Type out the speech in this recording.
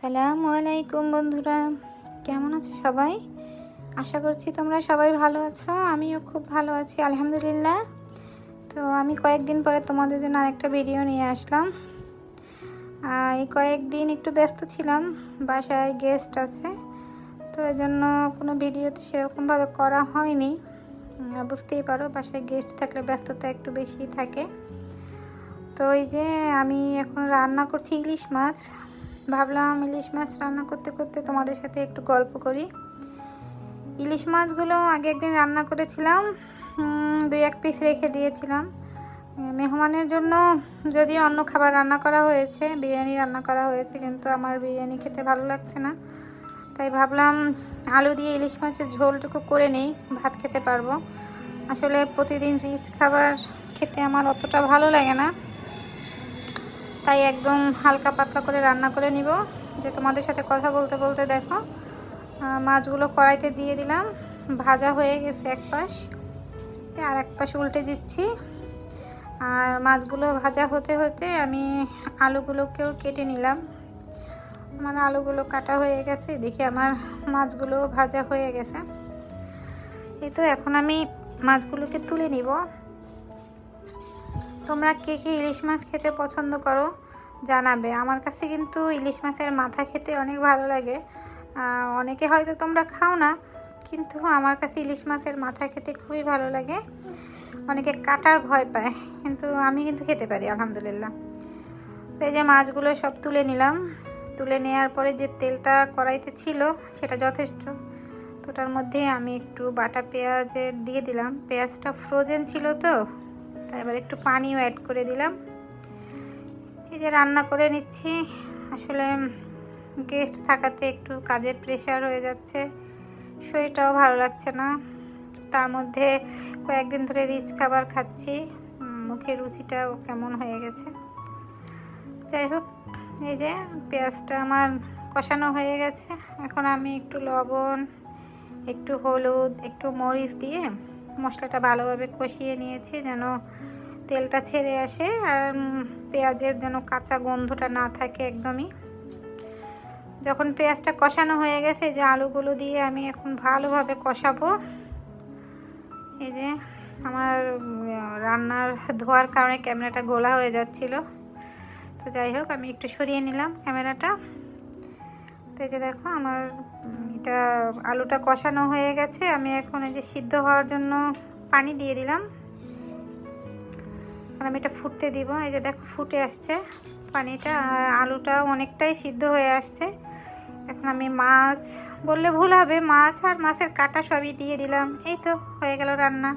আসসালামু আলাইকুম বন্ধুরা, কেমন আছো সবাই? আশা করছি তোমরা সবাই ভালো আছো। আমিও খুব ভালো আছি আলহামদুলিল্লাহ। তো আমি কয়েকদিন পরে তোমাদের জন্য আরেকটা ভিডিও নিয়ে আসলাম। এই কয়েকদিন একটু ব্যস্ত ছিলাম, বাসায় গেস্ট আছে, তো এই জন্য কোনো ভিডিও সেরকমভাবে করা হয়নি। বুঝতেই পারো, বাসায় গেস্ট থাকলে ব্যস্ততা একটু বেশি থাকে। তো এই যে আমি এখন রান্না করছি ইলিশ মাছ। ভাবলাম ইলিশ মাছ রান্না করতে করতে তোমাদের সাথে একটু গল্প করি। ইলিশ মাছগুলো আগে একদিন রান্না করেছিলাম, 2-1 পিস রেখে দিয়েছিলাম মেহমানের জন্য। যদিও অন্য খাবার রান্না করা হয়েছে, বিরিয়ানি রান্না করা হয়েছে, কিন্তু আমার বিরিয়ানি খেতে ভালো লাগছে না। তাই ভাবলাম আলু দিয়ে ইলিশ মাছের ঝোলটুকু করে নেই, ভাত খেতে পারবো। আসলে প্রতিদিন রিচ খাবার খেতে আমার অতটা ভালো লাগে না, তাই একদম হালকা পাতলা করে রান্না করে নিব। যে তোমাদের সাথে কথা বলতে বলতে দেখো মাছগুলো কড়াইতে দিয়ে দিলাম, ভাজা হয়ে গেছে এক পাশ, আর এক পাশ উল্টে দিচ্ছি। আর মাছগুলো ভাজা হতে হতে আমি আলুগুলোকেও কেটে নিলাম। আমার আলুগুলো কাটা হয়ে গেছে, দেখি আমার মাছগুলো ভাজা হয়ে গেছে। এই তো এখন আমি মাছগুলোকে তুলে নিব। তোমরা কে কে ইলিশ মাছ খেতে পছন্দ করো জানাবে। আমার কাছে কিন্তু ইলিশ মাছের মাথা খেতে অনেক ভালো লাগে। অনেকে হয়তো তোমরা খাও না, কিন্তু আমার কাছে ইলিশ মাছের মাথা খেতে খুবই ভালো লাগে। অনেকে কাটার ভয় পায়, কিন্তু আমি কিন্তু খেতে পারি আলহামদুলিল্লাহ। তো এই যে মাছগুলো সব তুলে নিলাম। তুলে নেওয়ার পরে যে তেলটা কড়াইতে ছিল সেটা যথেষ্ট। তো তার মধ্যে আমি একটু বাটা পেঁয়াজের দিয়ে দিলাম। পেঁয়াজটা ফ্রোজেন ছিল, তো তাই এবার একটু পানিও অ্যাড করে দিলাম। এই যে রান্না করে নিচ্ছি। আসলে গেস্ট থাকাতে একটু কাজের প্রেশার হয়ে যাচ্ছে, শরীরটাও ভালো লাগছে না। তার মধ্যে কয়েকদিন ধরে রিচ খাবার খাচ্ছি, মুখের রুচিটাও কেমন হয়ে গেছে। যাই হোক, এই যে পেঁয়াজটা আমার কষানো হয়ে গেছে। এখন আমি একটু লবণ, একটু হলুদ, একটু মরিচ দিয়ে মশলাটা ভালোভাবে কষিয়ে নিয়েছি, যেন তেলটা ছেড়ে আসে আর পেঁয়াজের যেন কাঁচা গন্ধটা না থাকে একদমই। যখন পেঁয়াজটা কষানো হয়ে গেছে, যে আলুগুলো দিয়ে আমি এখন ভালোভাবে কষাবো। এই যে আমার রান্নার ধোয়ার কারণে ক্যামেরাটা গোলা হয়ে যাচ্ছিল, তো যাই হোক আমি একটু সরিয়ে নিলাম ক্যামেরাটা। তো এই যে দেখো আমার এটা আলুটা কষানো হয়ে গেছে। আমি এখন এই যে সিদ্ধ হওয়ার জন্য পানি দিয়ে দিলাম। আমি এটা ফুটতে দিব। এই যে দেখো ফুটে আসছে পানিটা, আর আলুটা অনেকটাই সিদ্ধ হয়ে আসছে। এখন আমি মাছ বললে ভুল হবে, মাছ আর মাছের কাঁটা সবই দিয়ে দিলাম। এই তো হয়ে গেল রান্না।